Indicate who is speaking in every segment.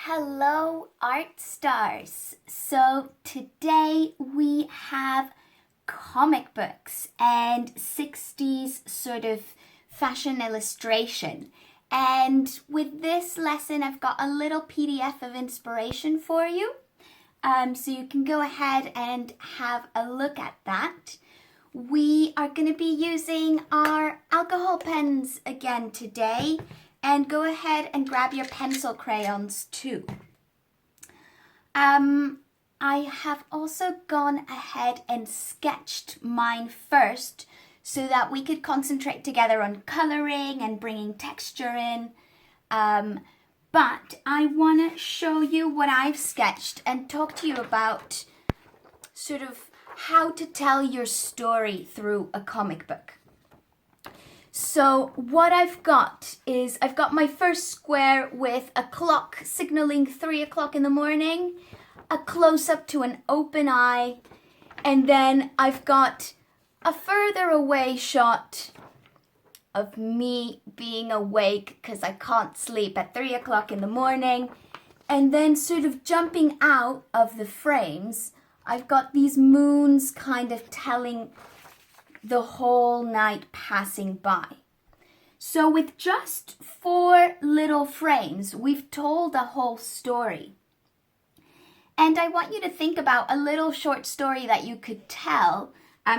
Speaker 1: Hello, art stars. So today we have comic books and 60s sort of fashion illustration. And with this lesson, I've got a little PDF of inspiration for you. So you can go ahead and have a look at that. We are going to be using our alcohol pens again today. And go ahead and grab your pencil crayons too. I have also gone ahead and sketched mine first so that we could concentrate together on coloring and bringing texture in. But I want to show you what I've sketched and talk to you about sort of how to tell your story through a comic book. So what I've got is I've got my first square with a clock signaling 3 o'clock in the morning, a close-up to an open eye, and then I've got a further away shot of me being awake because I can't sleep at 3 o'clock in the morning, and then sort of jumping out of the frames, I've got these moons kind of telling the whole night passing by. So with just 4 little frames, we've told a whole story. And I want you to think about a little short story that you could tell.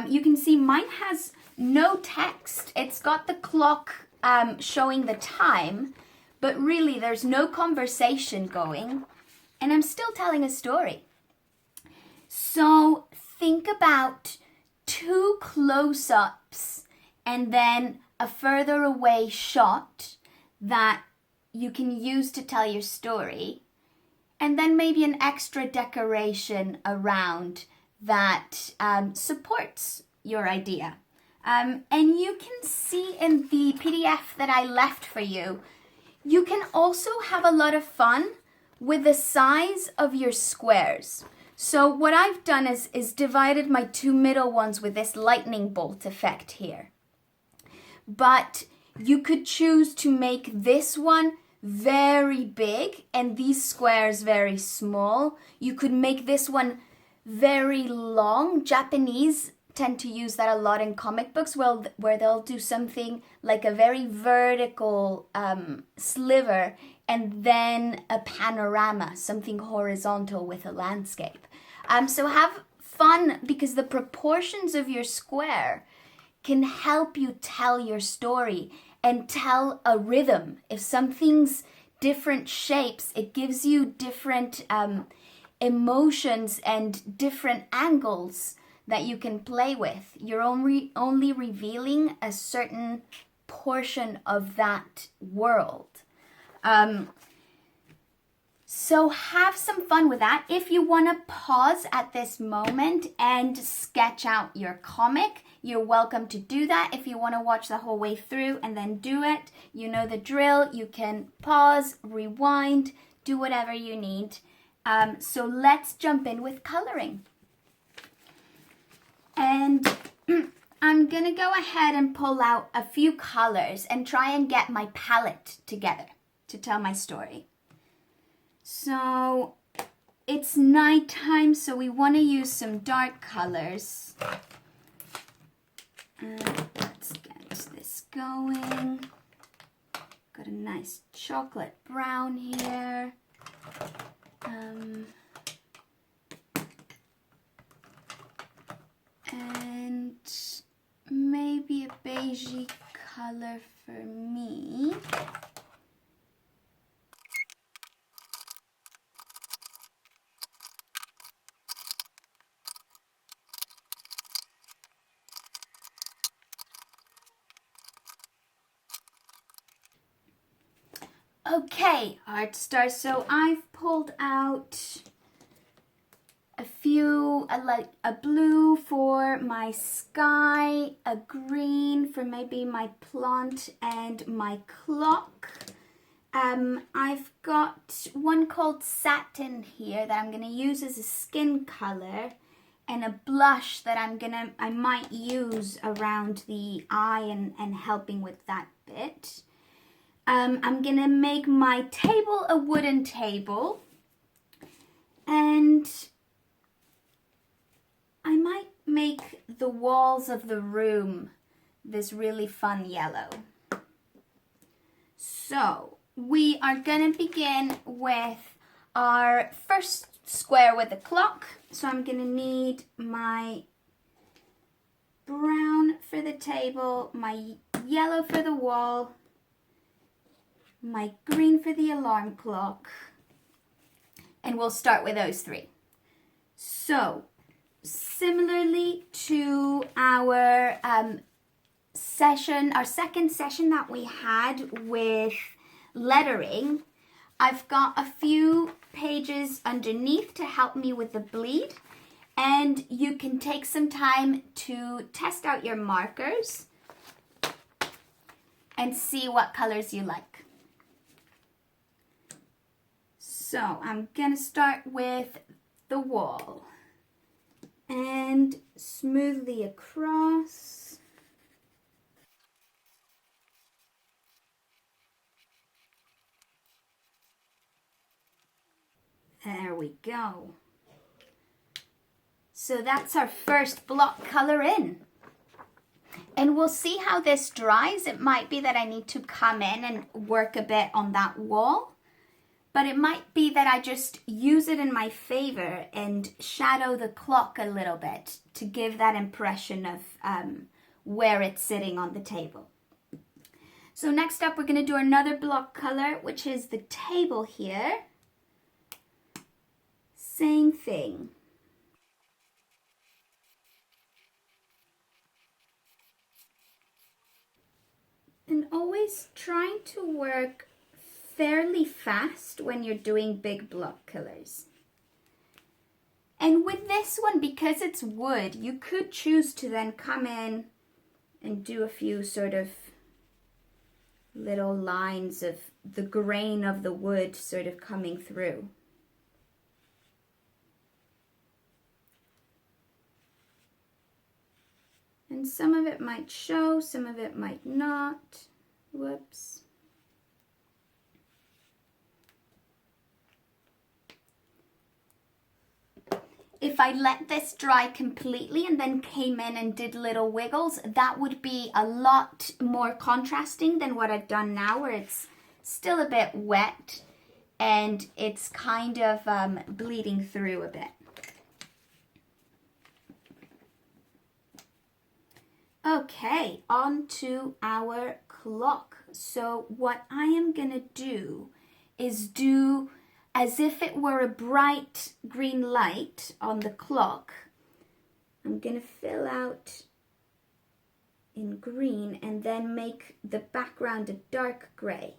Speaker 1: You can see mine has no text. It's got the clock showing the time, but really there's no conversation going. And I'm still telling a story. So think about 2 close-ups and then a further away shot that you can use to tell your story, and then maybe an extra decoration around that supports your idea. And you can see in the PDF that I left for you, you can also have a lot of fun with the size of your squares. So what I've done is divided my 2 middle ones with this lightning bolt effect here. But you could choose to make this one very big and these squares very small. You could make this one very long. Japanese tend to use that a lot in comic books where they'll do something like a very vertical sliver and then a panorama, something horizontal with a landscape. So have fun because the proportions of your square can help you tell your story and tell a rhythm. If something's different shapes, it gives you different emotions and different angles that you can play with. You're only revealing a certain portion of that world. So have some fun with that. If you want to pause at this moment and sketch out your comic, you're welcome to do that. If you want to watch the whole way through and then do it, you know the drill. You can pause, rewind, do whatever you need. So let's jump in with coloring. And I'm going to go ahead and pull out a few colors and try and get my palette together to tell my story. So it's nighttime, so we want to use some dark colors. Let's get this going. Got a nice chocolate brown here. And maybe a beigey color for me. Okay, art stars, so I've pulled out a few, like a blue for my sky, a green for maybe my plant and my clock. I've got one called satin here that I'm going to use as a skin color, and a blush that I might use around the eye and helping with that bit. I'm gonna make my table a wooden table, and I might make the walls of the room this really fun yellow. So we are gonna begin with our first square with a clock. So I'm gonna need my brown for the table, my yellow for the wall, my green for the alarm clock, and we'll start with those three. So similarly to our second session that we had with lettering, I've got a few pages underneath to help me with the bleed, and you can take some time to test out your markers and see what colors you like. So I'm gonna start with the wall and smoothly across. There we go. So that's our first block color in. And we'll see how this dries. It might be that I need to come in and work a bit on that wall, but it might be that I just use it in my favor and shadow the clock a little bit to give that impression of where it's sitting on the table. So next up, we're going to do another block color, which is the table here. Same thing. And always trying to work fairly fast when you're doing big block colors. And with this one, because it's wood, you could choose to then come in and do a few sort of little lines of the grain of the wood sort of coming through. And some of it might show, some of it might not. Whoops. If I let this dry completely and then came in and did little wiggles, that would be a lot more contrasting than what I've done now, where it's still a bit wet and it's kind of bleeding through a bit. Okay, on to our clock. So what I am gonna do is do as if it were a bright green light on the clock. I'm gonna fill out in green and then make the background a dark gray.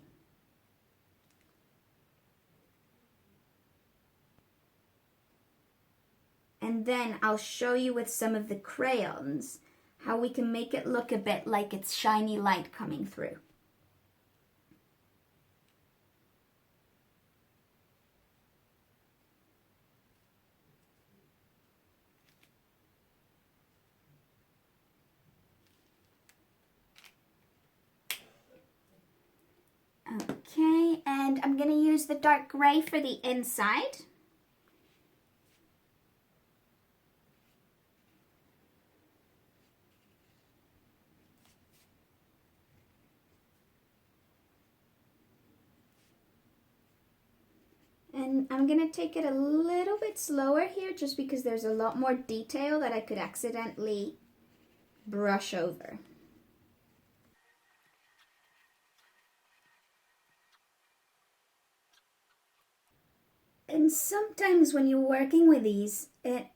Speaker 1: And then I'll show you with some of the crayons how we can make it look a bit like it's shiny light coming through. Okay, and I'm going to use the dark gray for the inside. And I'm going to take it a little bit slower here just because there's a lot more detail that I could accidentally brush over. And sometimes when you're working with these, it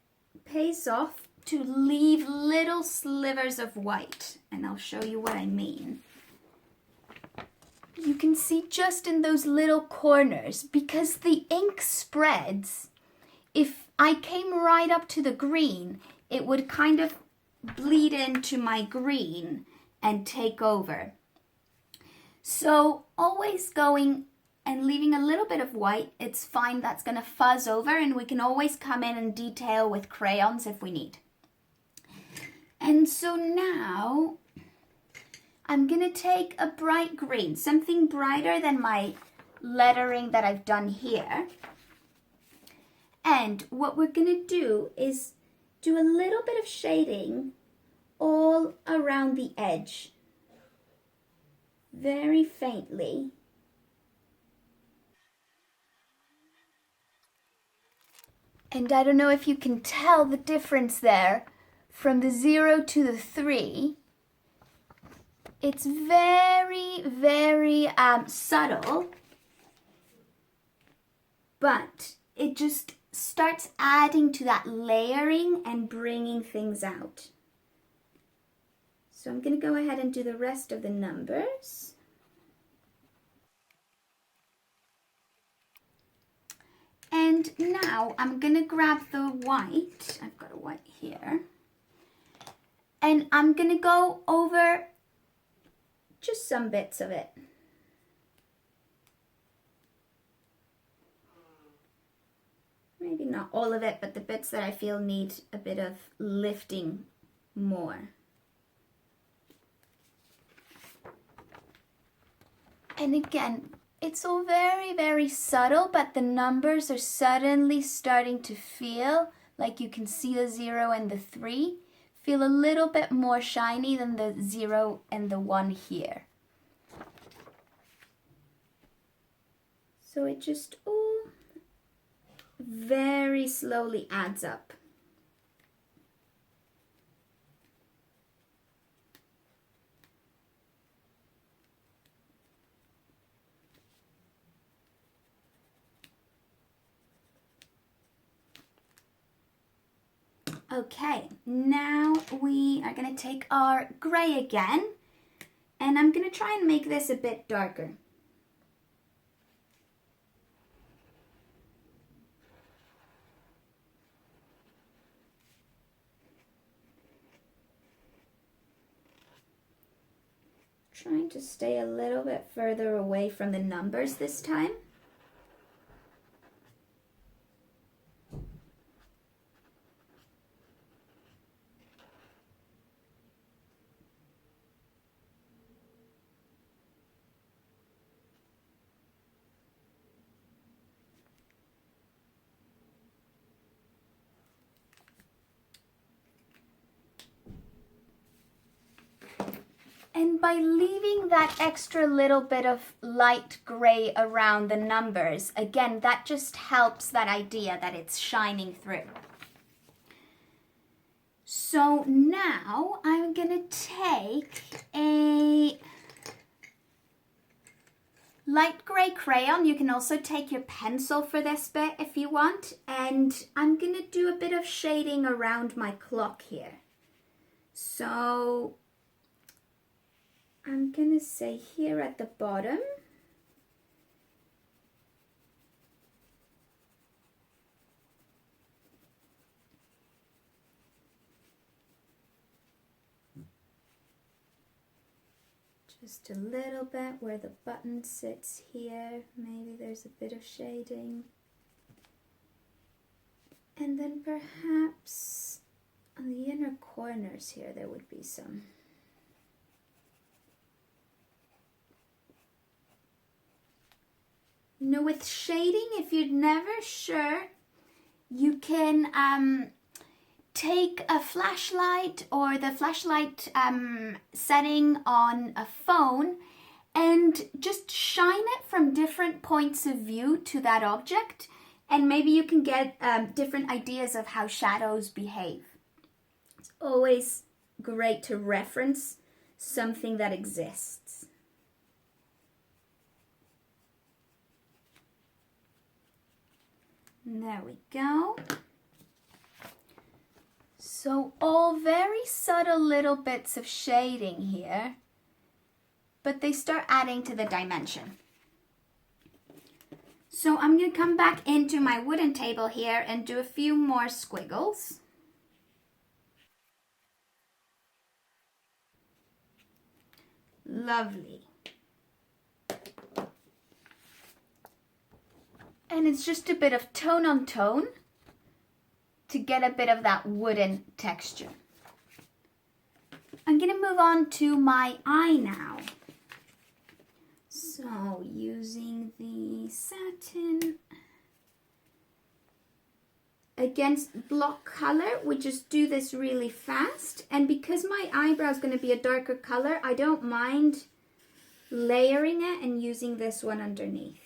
Speaker 1: pays off to leave little slivers of white. And I'll show you what I mean. You can see just in those little corners, because the ink spreads, if I came right up to the green, it would kind of bleed into my green and take over. So always going and leaving a little bit of white, it's fine, that's going to fuzz over, and we can always come in and detail with crayons if we need. And so now I'm going to take a bright green, something brighter than my lettering that I've done here. And what we're going to do is do a little bit of shading all around the edge, very faintly. And I don't know if you can tell the difference there from the 0 to the 3. It's very, very subtle, but it just starts adding to that layering and bringing things out. So I'm going to go ahead and do the rest of the numbers. And now I'm going to grab the white. I've got a white here. And I'm going to go over just some bits of it. Maybe not all of it, but the bits that I feel need a bit of lifting more. And again, it's all very, very subtle, but the numbers are suddenly starting to feel like you can see the 0 and the 3. Feel a little bit more shiny than the 0 and the 1 here. So it just all very slowly adds up. Okay, now we are going to take our gray again, and I'm going to try and make this a bit darker. Trying to stay a little bit further away from the numbers this time. And by leaving that extra little bit of light gray around the numbers, again, that just helps that idea that it's shining through. So now I'm going to take a light gray crayon. You can also take your pencil for this bit if you want. And I'm going to do a bit of shading around my clock here. So I'm going to say here at the bottom, just a little bit where the button sits here, maybe there's a bit of shading. And then perhaps on the inner corners here there would be some. Now with shading, if you're never sure, you can take a flashlight or the flashlight setting on a phone and just shine it from different points of view to that object, and maybe you can get different ideas of how shadows behave. It's always great to reference something that exists. There we go. So all very subtle little bits of shading here, but they start adding to the dimension. So I'm going to come back into my wooden table here and do a few more squiggles. Lovely. And it's just a bit of tone on tone to get a bit of that wooden texture. I'm going to move on to my eye now. So using the satin against block color, we just do this really fast. And because my eyebrow is going to be a darker color, I don't mind layering it and using this one underneath.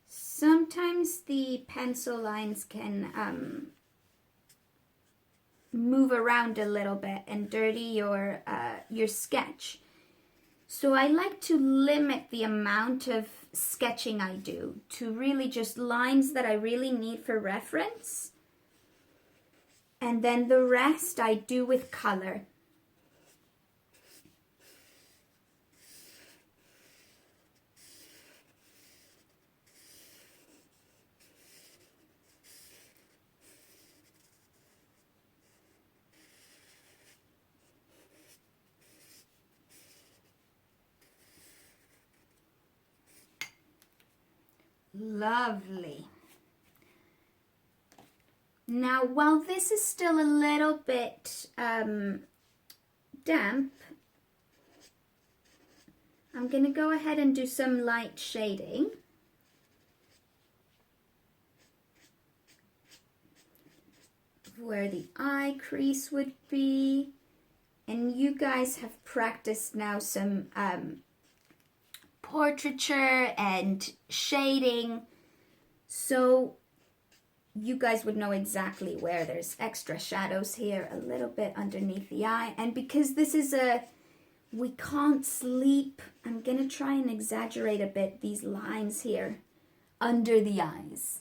Speaker 1: Sometimes the pencil lines can move around a little bit and dirty your sketch. So I like to limit the amount of sketching I do to really just lines that I really need for reference. And then the rest I do with color. Lovely. Now, while this is still a little bit damp, I'm going to go ahead and do some light shading. Where the eye crease would be. And you guys have practiced now some portraiture and shading, so you guys would know exactly where there's extra shadows here, a little bit underneath the eye. And because this is we can't sleep, I'm gonna try and exaggerate a bit these lines here under the eyes.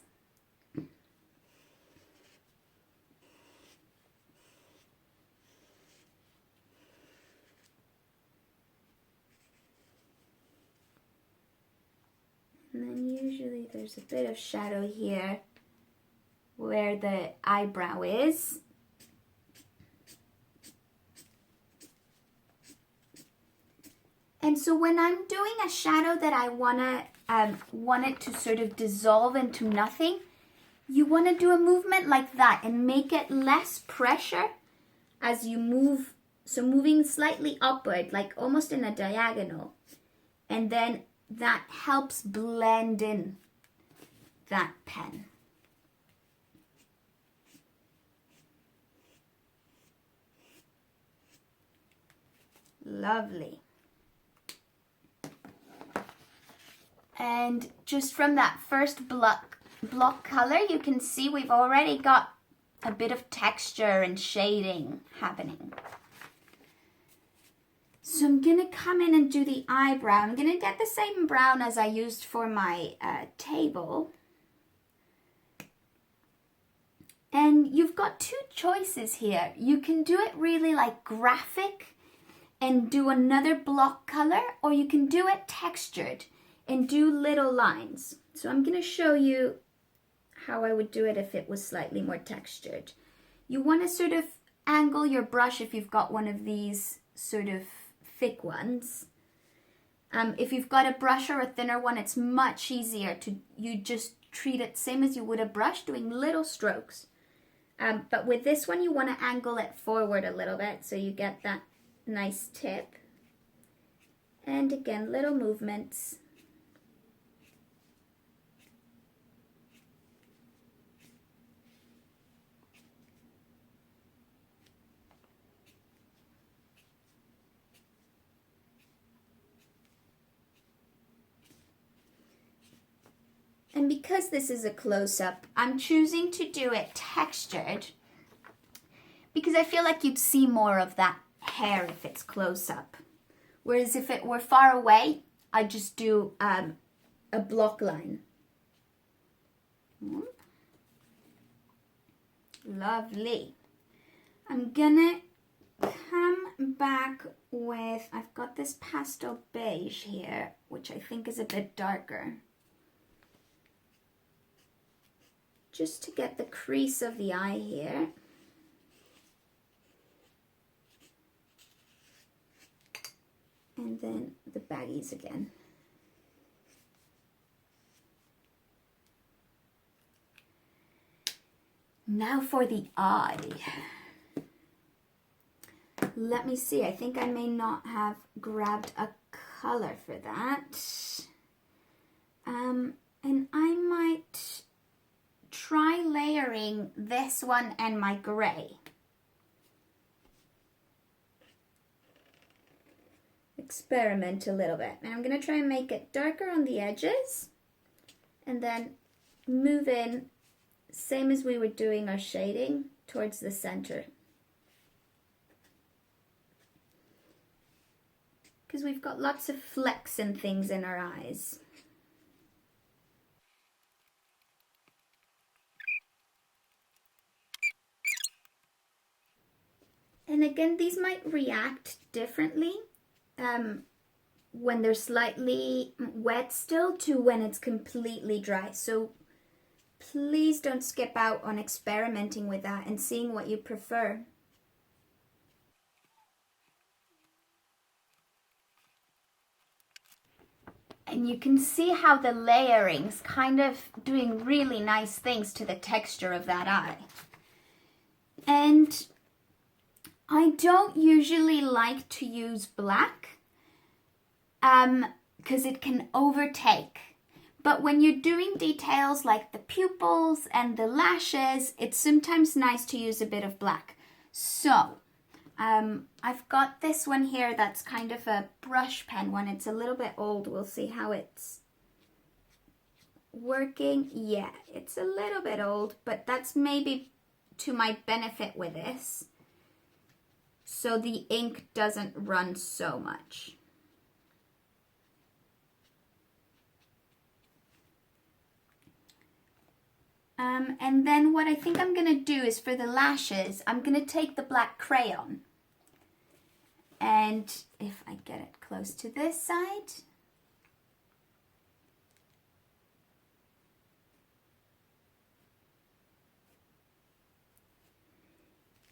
Speaker 1: And then usually there's a bit of shadow here where the eyebrow is. And so when I'm doing a shadow that I want it to sort of dissolve into nothing, you want to do a movement like that and make it less pressure as you move. So moving slightly upward, like almost in a diagonal. And then that helps blend in that pen. Lovely. And just from that first block color, you can see we've already got a bit of texture and shading happening. So I'm going to come in and do the eyebrow. I'm going to get the same brown as I used for my table. And you've got two choices here. You can do it really like graphic and do another block color, or you can do it textured and do little lines. So I'm going to show you how I would do it if it was slightly more textured. You want to sort of angle your brush if you've got one of these sort of thick ones. If you've got a brush or a thinner one, it's much easier to, you just treat it same as you would a brush, doing little strokes. But with this one, you want to angle it forward a little bit so you get that nice tip. And again, little movements. And because this is a close-up, I'm choosing to do it textured because I feel like you'd see more of that hair if it's close-up. Whereas if it were far away, I'd just do a block line. Lovely. I'm gonna come back with, I've got this pastel beige here, which I think is a bit darker. Just to get the crease of the eye here. And then the baggies again. Now for the eye. Let me see, I think I may not have grabbed a color for that. And I might try layering this one and my gray. Experiment a little bit. And I'm going to try and make it darker on the edges and then move in, same as we were doing our shading, towards the center. Because we've got lots of flecks and things in our eyes. And again, these might react differently when they're slightly wet still to when it's completely dry. So please don't skip out on experimenting with that and seeing what you prefer. And you can see how the layering's kind of doing really nice things to the texture of that eye. And I don't usually like to use black because it can overtake. But when you're doing details like the pupils and the lashes, it's sometimes nice to use a bit of black. So I've got this one here that's kind of a brush pen one. It's a little bit old. We'll see how it's working. Yeah, it's a little bit old, but that's maybe to my benefit with this, so the ink doesn't run so much. And then what I think I'm going to do is for the lashes, I'm going to take the black crayon. And if I get it close to this side.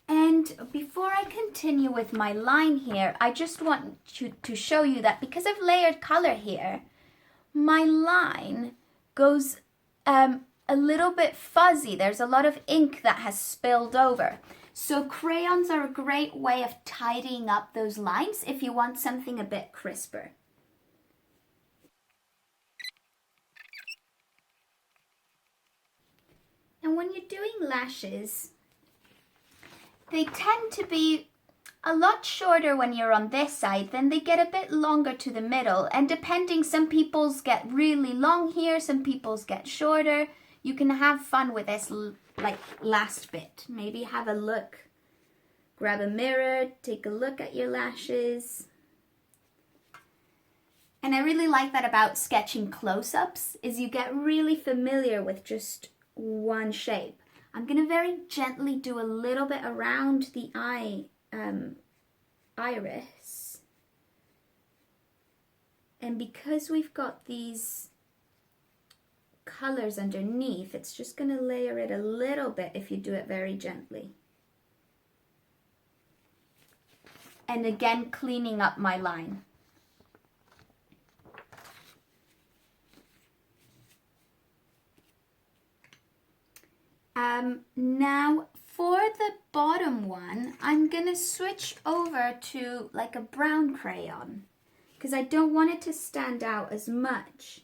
Speaker 1: And before I continue with my line here, I just want to show you that because I've layered color here, my line goes a little bit fuzzy. There's a lot of ink that has spilled over. So crayons are a great way of tidying up those lines if you want something a bit crisper. And when you're doing lashes, they tend to be a lot shorter when you're on this side, then they get a bit longer to the middle. And depending, some people's get really long here, some people's get shorter. You can have fun with this like last bit. Maybe have a look, grab a mirror, take a look at your lashes. And I really like that about sketching close-ups, is you get really familiar with just one shape. I'm going to very gently do a little bit around the eye iris. And because we've got these colors underneath, it's just going to layer it a little bit if you do it very gently. And again, cleaning up my line. Now for the bottom one, I'm gonna switch over to like a brown crayon because I don't want it to stand out as much.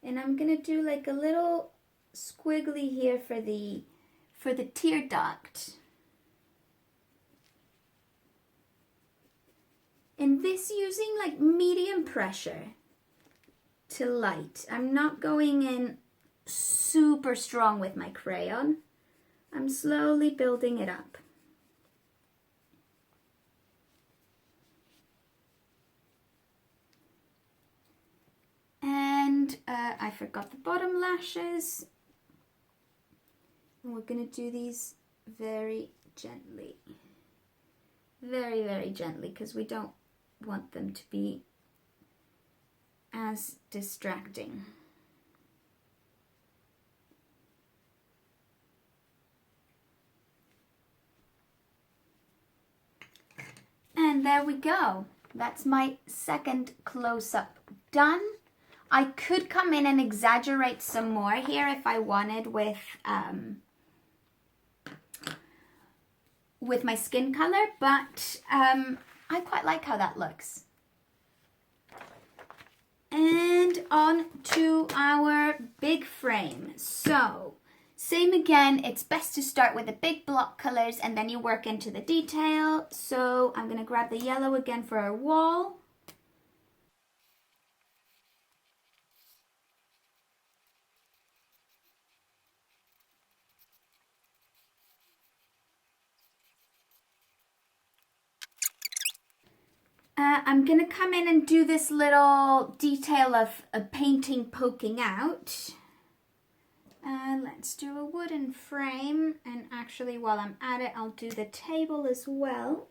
Speaker 1: And I'm gonna do like a little squiggly here for the tear duct. And this using like medium pressure to light. I'm not going in super strong with my crayon. I'm slowly building it up. And I forgot the bottom lashes. And we're going to do these very gently. Very, very gently, because we don't want them to be as distracting. And there we go. That's my second close-up done. I could come in and exaggerate some more here if I wanted with with my skin color, but I quite like how that looks. And on to our big frame. So, same again, it's best to start with the big block colors and then you work into the detail. So I'm going to grab the yellow again for our wall. I'm going to come in and do this little detail of a painting poking out. Let's do a wooden frame, and actually while I'm at it I'll do the table as well.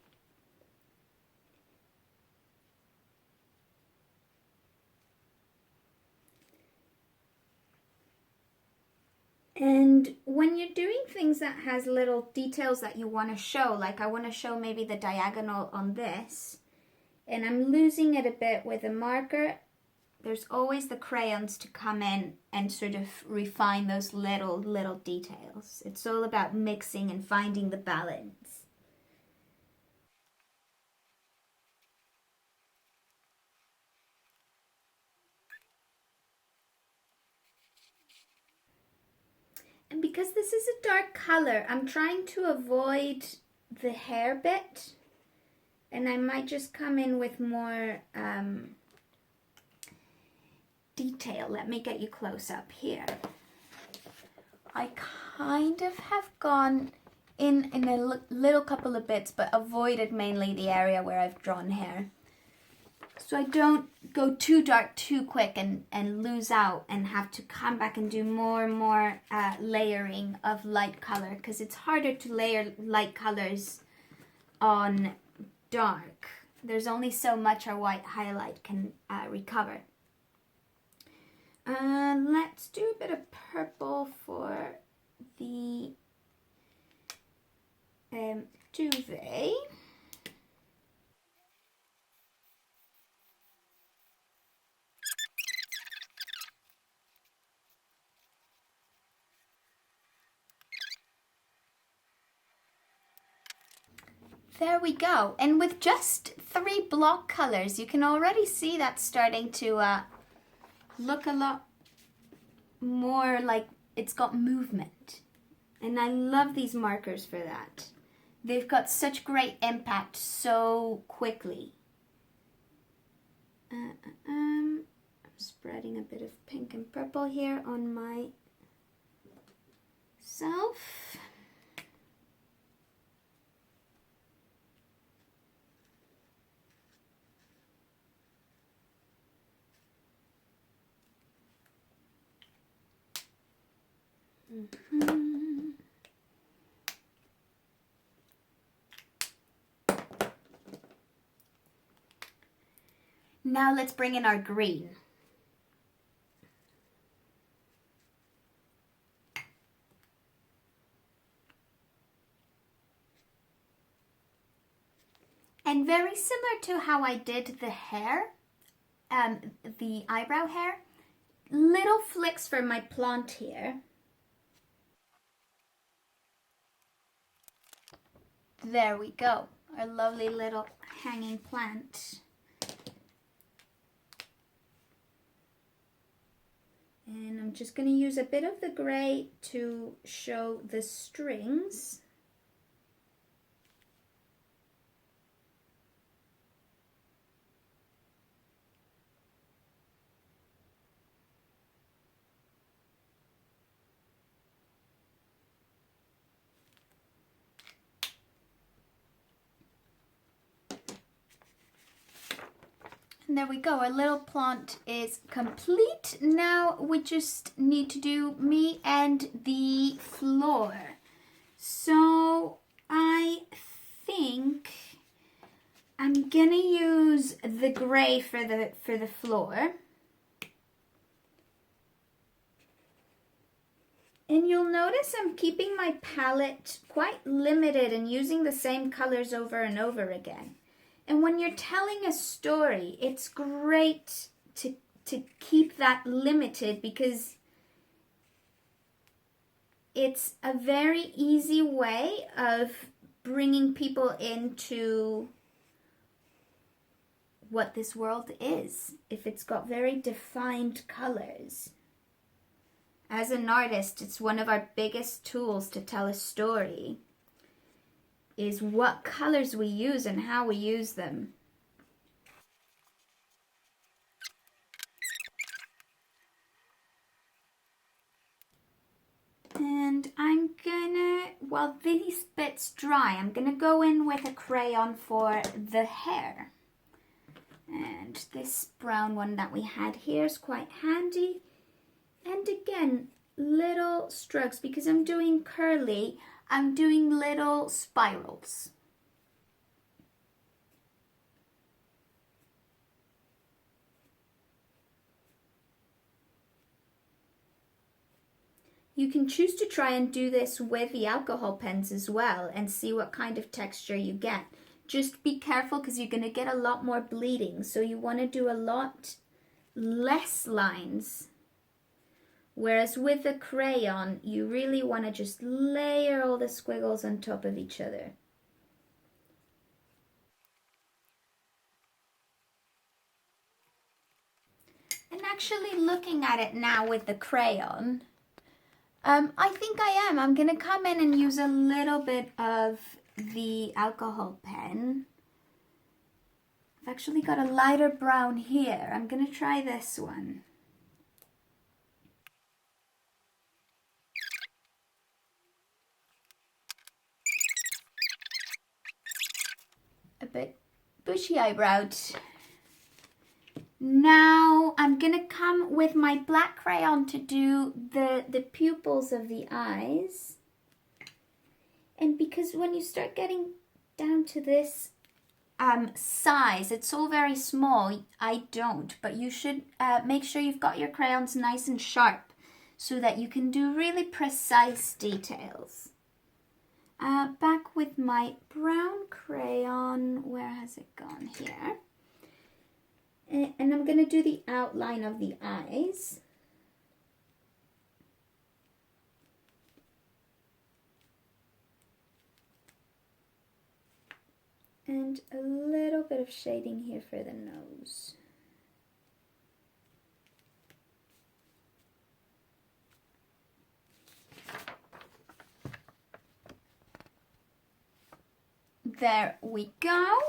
Speaker 1: And when you're doing things that has little details that you want to show, like I want to show maybe the diagonal on this, and I'm losing it a bit with a marker, there's always the crayons to come in and sort of refine those little details. It's all about mixing and finding the balance. And because this is a dark color, I'm trying to avoid the hair bit, and I might just come in with more detail. Let me get you close up here. I kind of have gone in a little couple of bits, but avoided mainly the area where I've drawn hair. So I don't go too dark too quick and lose out and have to come back and do more and more layering of light color, because it's harder to layer light colors on dark. There's only so much our white highlight can recover. Let's do a bit of purple for the duvet. There we go. And with just 3 block colors, you can already see that's starting to look a lot more like it's got movement. And I love these markers for that. They've got such great impact so quickly. I'm spreading a bit of pink and purple here on myself. Now let's bring in our green. And very similar to how I did the hair, the eyebrow hair, little flicks for my plant here. There we go, our lovely little hanging plant. And I'm just going to use a bit of the grey to show the strings. And there we go, our little plant is complete. Now we just need to do me and the floor. So I think I'm gonna use the grey for the floor. And you'll notice I'm keeping my palette quite limited and using the same colors over and over again. And when you're telling a story, it's great to keep that limited, because it's a very easy way of bringing people into what this world is, if it's got very defined colors. As an artist, it's one of our biggest tools to tell a story, is what colors we use and how we use them. And I'm gonna, while these bits dry, I'm gonna go in with a crayon for the hair. And this brown one that we had here is quite handy. And again, little strokes, because I'm doing curly, I'm doing little spirals. You can choose to try and do this with the alcohol pens as well and see what kind of texture you get. Just be careful because you're going to get a lot more bleeding. So you want to do a lot less lines. Whereas with the crayon, you really want to just layer all the squiggles on top of each other. And actually looking at it now with the crayon, I think I am. I'm going to come in and use a little bit of the alcohol pen. I've actually got a lighter brown here. I'm going to try this one. A bit bushy eyebrow. Now I'm going to come with my black crayon to do the pupils of the eyes. And because when you start getting down to this size, it's all very small. I don't, but you should make sure you've got your crayons nice and sharp so that you can do really precise details. Back with my brown crayon. Where has it gone? Here. And I'm going to do the outline of the eyes. And a little bit of shading here for the nose. There we go.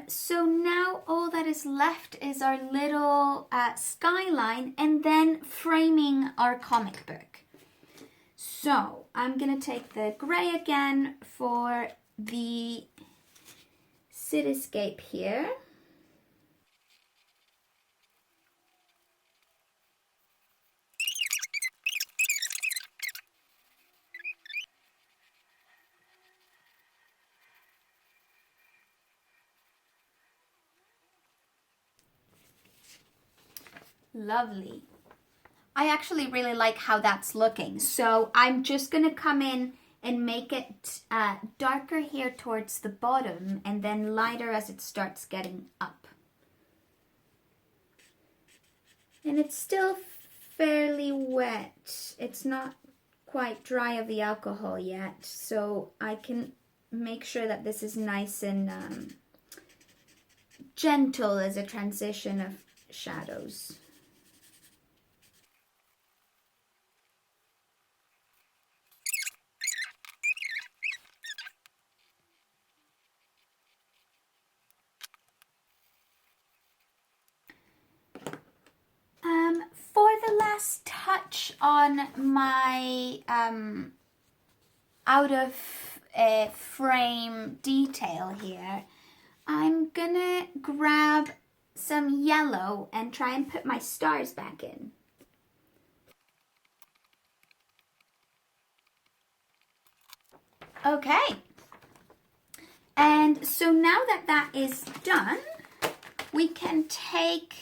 Speaker 1: So now all that is left is our little skyline and then framing our comic book. So I'm going to take the grey again for the cityscape here. Lovely. I actually really like how that's looking. So I'm just going to come in and make it darker here towards the bottom and then lighter as it starts getting up. And it's still fairly wet. It's not quite dry of the alcohol yet, so I can make sure that this is nice and gentle as a transition of shadows. For the last touch on my out of frame detail here, I'm gonna grab some yellow and try and put my stars back in. Okay, and so now that that is done, we can take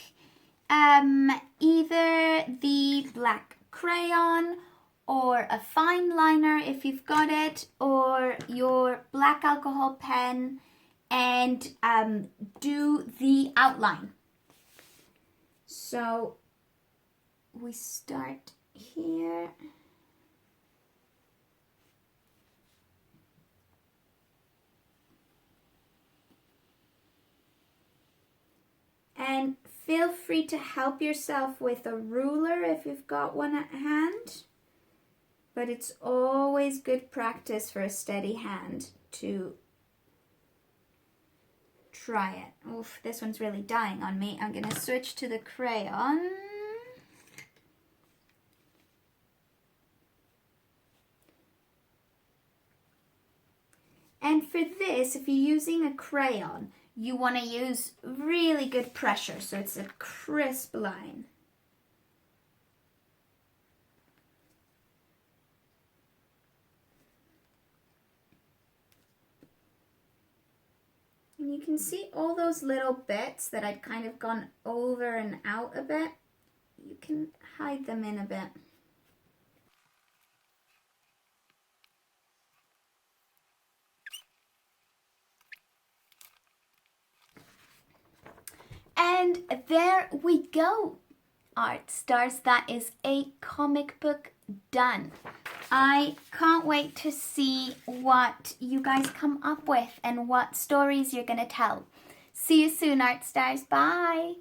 Speaker 1: either the black crayon or a fine liner if you've got it, or your black alcohol pen and do the outline. So we start here And feel free to help yourself with a ruler if you've got one at hand. But it's always good practice for a steady hand to try it. Oof, this one's really dying on me. I'm going to switch to the crayon. And for this, if you're using a crayon, you want to use really good pressure so it's a crisp line. And you can see all those little bits that I'd kind of gone over and out a bit. You can hide them in a bit. And there we go, Art Stars. That is a comic book done. I can't wait to see what you guys come up with and what stories you're going to tell. See you soon, Art Stars. Bye.